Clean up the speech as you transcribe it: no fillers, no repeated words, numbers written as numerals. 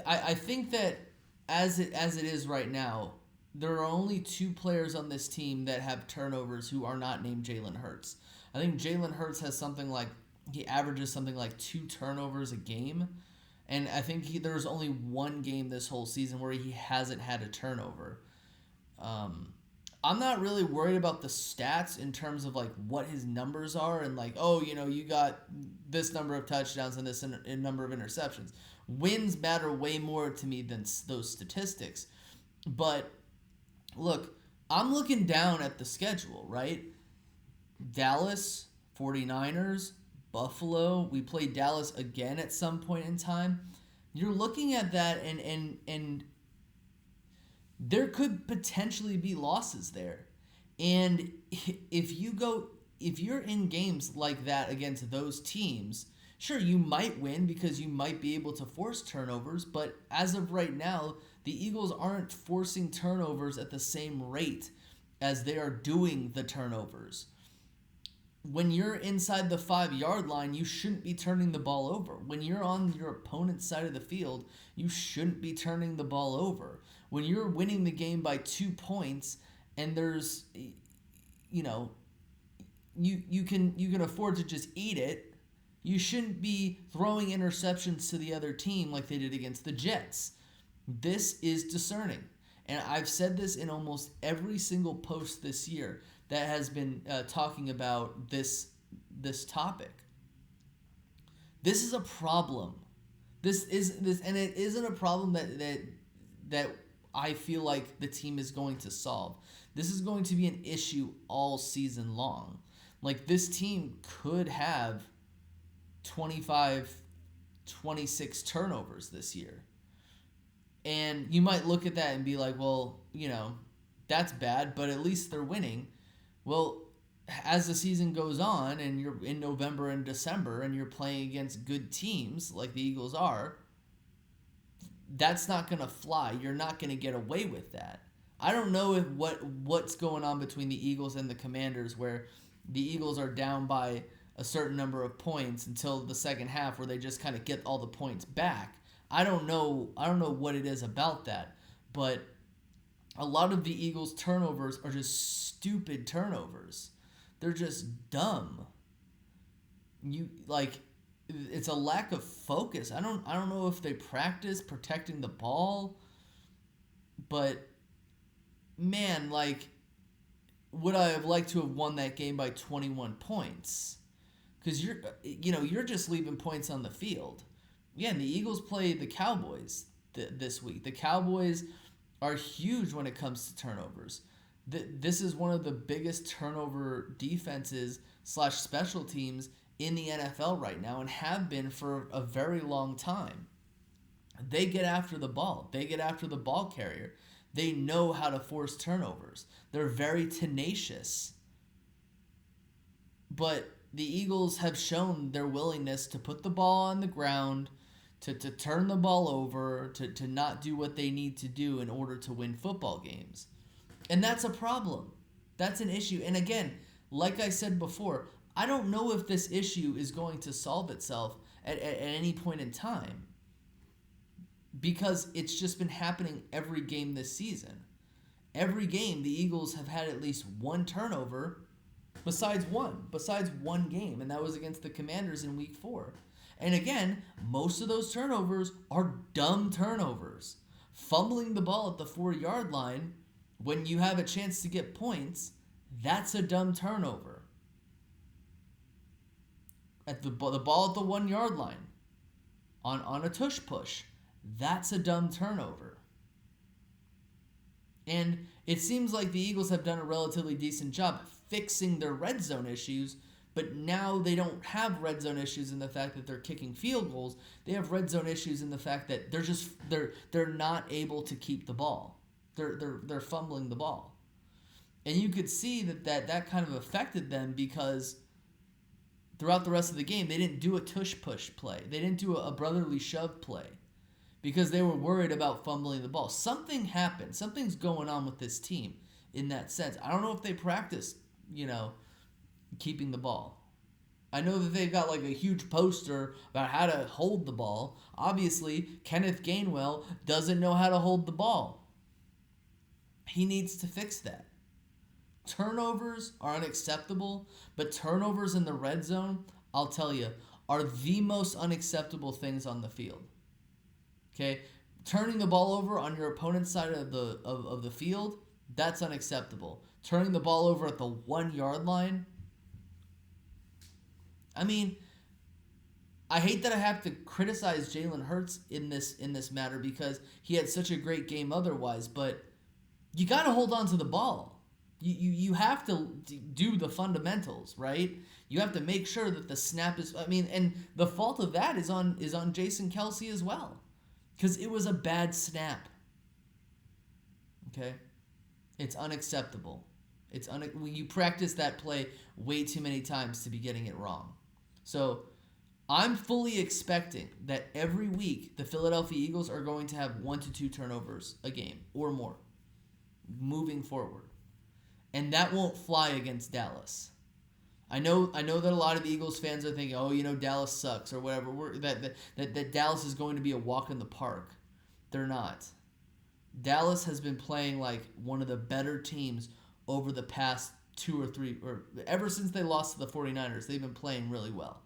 I think that as it is right now, there are only two players on this team that have turnovers who are not named Jalen Hurts. I think Jalen Hurts has something like he averages something like 2 turnovers a game, and I think there's only one game this whole season where he hasn't had a turnover. Um, I'm not really worried about the stats in terms of like what his numbers are and like, oh, you got this number of touchdowns and this number of interceptions. Wins matter way more to me than those statistics. But look, I'm looking down at the schedule, right? Dallas, 49ers, Buffalo. We play Dallas again at some point in time. You're looking at that and there could potentially be losses there. And if you're in games like that against those teams, sure you might win because you might be able to force turnovers, but as of right now, the Eagles aren't forcing turnovers at the same rate as they are doing the turnovers. When you're inside the 5 yard line, you shouldn't be turning the ball over. When you're on your opponent's side of the field, you shouldn't be turning the ball over. When you're winning the game by 2 points and there's, you know, you can afford to just eat it, you shouldn't be throwing interceptions to the other team like they did against the Jets. This is discerning. And I've said this in almost every single post this year that has been talking about this topic. This is a problem. And it isn't a problem that I feel like the team is going to solve. This is going to be an issue all season long. Like this team could have 25, 26 turnovers this year. And you might look at that and be like, well, that's bad, but at least they're winning. Well, as the season goes on and you're in November and December and you're playing against good teams like the Eagles are, that's not going to fly. You're not going to get away with that. I don't know if what's going on between the Eagles and the Commanders where the Eagles are down by a certain number of points until the second half where they just kind of get all the points back. I don't know what it is about that, but a lot of the Eagles' turnovers are just stupid turnovers. They're just dumb. It's a lack of focus. I don't know if they practice protecting the ball, but man, would I have liked to have won that game by 21 points? Because you're just leaving points on the field. Yeah, and the Eagles play the Cowboys this week. The Cowboys are huge when it comes to turnovers. This is one of the biggest turnover defenses / special teams in the NFL right now and have been for a very long time. They get after the ball. They get after the ball carrier. They know how to force turnovers. They're very tenacious. But the Eagles have shown their willingness to put the ball on the ground, to turn the ball over, to not do what they need to do in order to win football games. And that's a problem. That's an issue. And again, like I said before, I don't know if this issue is going to solve itself at any point in time because it's just been happening every game this season. Every game, the Eagles have had at least one turnover besides one game, and that was against the Commanders in Week 4. And again, most of those turnovers are dumb turnovers. Fumbling the ball at the 4-yard line when you have a chance to get points, that's a dumb turnover. At the ball at the 1-yard line on a tush push, that's a dumb turnover. And it seems like the Eagles have done a relatively decent job fixing their red zone issues, but now they don't have red zone issues in the fact that they're kicking field goals. They have red zone issues in the fact that they're not able to keep the ball. They're fumbling the ball. And you could see that kind of affected them because throughout the rest of the game, they didn't do a tush push play. They didn't do a brotherly shove play because they were worried about fumbling the ball. Something happened. Something's going on with this team in that sense. I don't know if they practiced, keeping the ball. I know that they've got like a huge poster about how to hold the ball. Obviously, Kenneth Gainwell doesn't know how to hold the ball. He needs to fix that. Turnovers are unacceptable, but turnovers in the red zone, I'll tell you, are the most unacceptable things on the field. Okay? Turning the ball over on your opponent's side of the field, that's unacceptable. Turning the ball over at the 1 yard line, I mean, I hate that I have to criticize Jalen Hurts in this matter because he had such a great game otherwise, but you got to hold on to the ball. You have to do the fundamentals, right? You have to make sure that the snap is. I mean, and the fault of that is on Jason Kelsey as well, because it was a bad snap. Okay, it's unacceptable. You practice that play way too many times to be getting it wrong. So I'm fully expecting that every week the Philadelphia Eagles are going to have 1 to 2 turnovers a game or more moving forward. And that won't fly against Dallas. I know that a lot of Eagles fans are thinking, oh, Dallas sucks or whatever. That Dallas is going to be a walk in the park. They're not. Dallas has been playing like one of the better teams over the past 2 or 3, or ever since they lost to the 49ers. They've been playing really well.